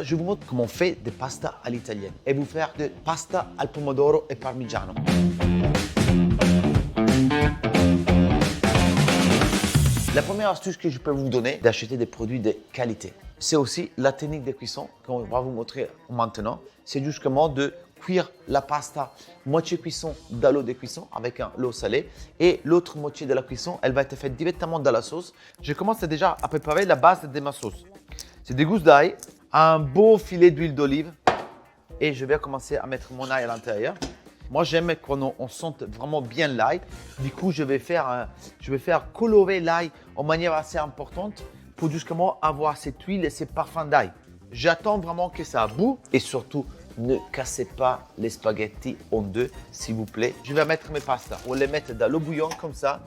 Je vous montre comment on fait des pastas à l'italienne et vous faire des pasta al pomodoro et parmigiano. La première astuce que je peux vous donner, d'acheter des produits de qualité. C'est aussi la technique de cuisson qu'on va vous montrer maintenant. C'est justement de cuire la pasta moitié cuisson dans l'eau de cuisson avec l'eau salée et l'autre moitié de la cuisson, elle va être faite directement dans la sauce. Je commence déjà à préparer la base de ma sauce. C'est des gousses d'ail, un beau filet d'huile d'olive et je vais commencer à mettre mon ail à l'intérieur. Moi, j'aime quand on sente vraiment bien l'ail. Du coup, je vais faire colorer l'ail en manière assez importante pour justement avoir cette huile et ces parfums d'ail. J'attends vraiment que ça boue et surtout, ne cassez pas les spaghettis en deux, s'il vous plaît. Je vais mettre mes pastas. On les met dans l'eau bouillante comme ça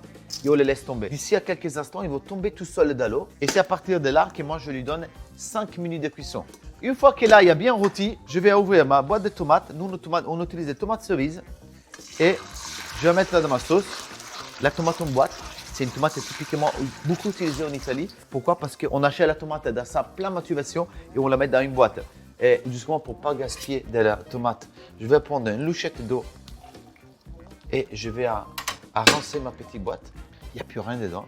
et on les laisse tomber. D'ici à quelques instants, ils vont tomber tout seuls dans l'eau. Et c'est à partir de là que moi, je lui donne 5 minutes de cuisson. Une fois que l'ail a bien rôti, je vais ouvrir ma boîte de tomates. Nous, on utilise des tomates cerises. Et je vais mettre là dans ma sauce la tomate en boîte. C'est une tomate typiquement beaucoup utilisée en Italie. Pourquoi? Parce qu'on achète la tomate dans sa pleine maturation et on la met dans une boîte. Et justement, pour ne pas gaspiller de la tomate, je vais prendre une louchette d'eau et je vais arroncer ma petite boîte. Il n'y a plus rien dedans.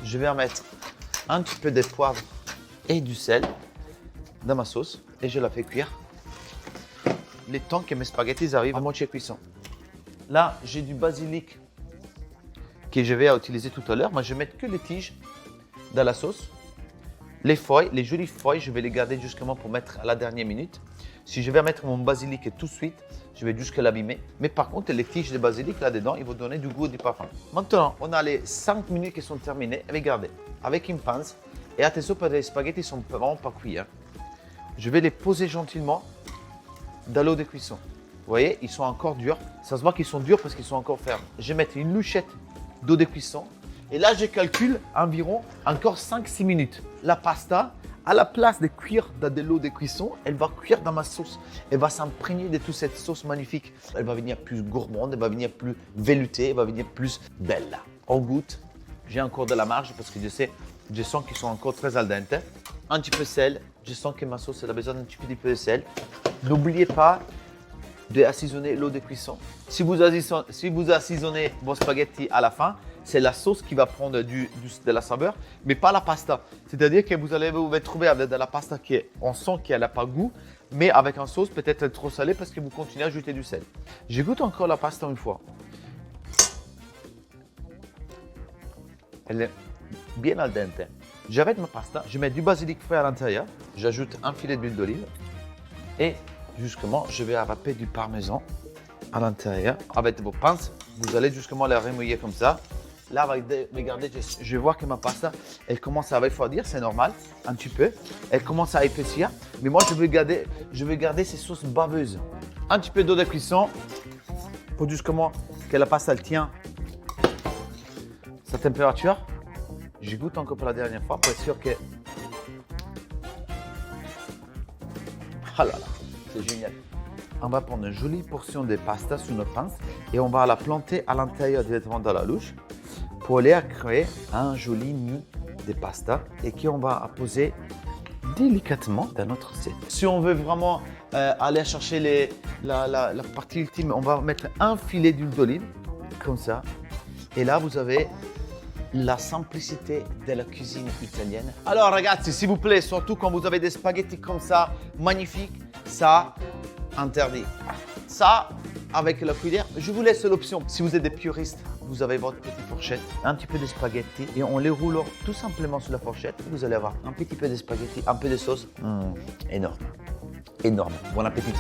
Je vais mettre un petit peu de poivre et du sel dans ma sauce et je la fais cuire le temps que mes spaghettis arrivent à moitié cuisson. Là, j'ai du basilic que je vais utiliser tout à l'heure. Moi, je vais mettre que les tiges dans la sauce. Les feuilles, les jolies feuilles, je vais les garder justement pour mettre à la dernière minute. Si je vais mettre mon basilic tout de suite, je vais jusque l'abîmer. Mais par contre, les tiges de basilic là-dedans, ils vont donner du goût et du parfum. Maintenant, on a les 5 minutes qui sont terminées. Regardez, avec une pince. Et attention, parce que les spaghettis ne sont vraiment pas cuits. Je vais les poser gentiment dans l'eau de cuisson. Vous voyez, ils sont encore durs. Ça se voit qu'ils sont durs parce qu'ils sont encore fermes. Je vais mettre une louchette d'eau de cuisson. Et là, je calcule environ encore 5-6 minutes. La pasta, à la place de cuire dans de l'eau de cuisson, elle va cuire dans ma sauce. Elle va s'imprégner de toute cette sauce magnifique. Elle va venir plus gourmande, elle va venir plus veloutée, elle va venir plus belle. On goûte. J'ai encore de la marge parce que je sens qu'ils sont encore très al dente. Un petit peu de sel. Je sens que ma sauce elle a besoin d'un petit peu de sel. N'oubliez pas d'assaisonner l'eau de cuisson. Si vous assaisonnez vos spaghettis à la fin, c'est la sauce qui va prendre de la saveur, mais pas la pasta. C'est-à-dire que vous allez vous retrouver avec de la pasta on sent qu'elle n'a pas goût, mais avec une sauce peut-être trop salée parce que vous continuez à ajouter du sel. Je goûte encore la pasta une fois. Elle est bien al dente. J'arrête ma pasta, je mets du basilic frais à l'intérieur, j'ajoute un filet d'huile d'olive et justement, je vais râper du parmesan à l'intérieur. Avec vos pinces, vous allez justement la remouiller comme ça. Là, regardez, je vois que ma pasta, elle commence à refroidir, c'est normal, un petit peu. Elle commence à épaissir, mais moi, je veux garder ces sauces baveuses. Un petit peu d'eau de cuisson pour justement que la pasta, elle tient sa température. Je goûte encore pour la dernière fois pour être sûr que... Ah là là, c'est génial. On va prendre une jolie portion de pasta sous notre pince et on va la planter à l'intérieur directement dans la louche pour aller créer un joli nid de pasta et qu'on va poser délicatement dans notre assiette. Si on veut vraiment aller chercher la partie ultime, on va mettre un filet d'huile d'olive comme ça. Et là, vous avez la simplicité de la cuisine italienne. Alors ragazzi, s'il vous plaît, surtout quand vous avez des spaghettis comme ça, magnifiques, ça interdit. Ça, avec la cuillère, je vous laisse l'option. Si vous êtes des puristes, vous avez votre petite fourchette, un petit peu de spaghettis et on les roule tout simplement sur la fourchette. Vous allez avoir un petit peu de spaghettis, un peu de sauce. Énorme. Énorme. Bon appétit.